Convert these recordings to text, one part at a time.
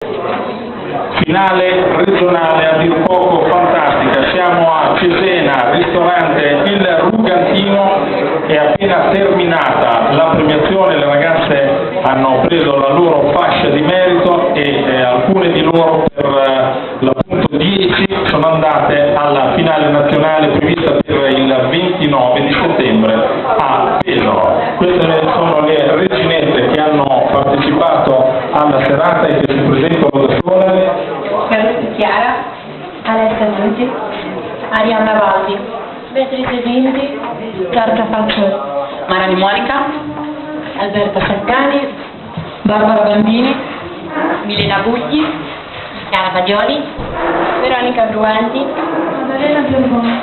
Finale regionale a dir poco fantastica, siamo a Cesena, ristorante Il Rugantino, è appena terminata la premiazione, le ragazze hanno preso la loro fascia di merito e alcune di loro per l'appunto 10 sono andate alla finale nazionale prevista per il 29 di settembre a Pesaro. Queste sono le reginette che hanno partecipato alla serata e che si presentano da sole. Chiara, Alessia Monti, Arianna Valdi, Beatrice Vinti, Giorgia Falcioni, Marani Monica, Alberta Saccani, Barbara Bambini, Milena Bugli, Chiara Fagioli, Veronica Bruanti, Maddalena Birboni,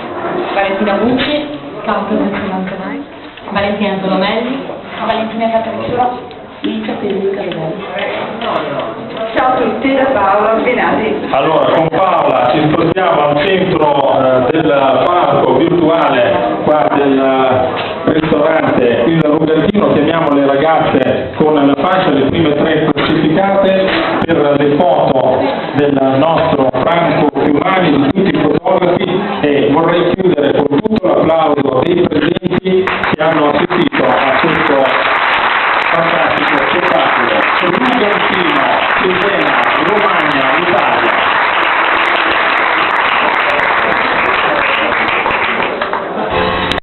Valentina Bucci, Claudio Antonai, Valentina Antolomelli, Valentina Catariccio, Licia Pellica Rovelli. Ciao a tutti, da Paola Benati. Allora, con Paola ci spostiamo al centro del parco virtuale qua del ristorante Il Rugantino, chiamiamo le ragazze con la fascia, le prime 3 classificate per le foto del nostro Franco Fiumani.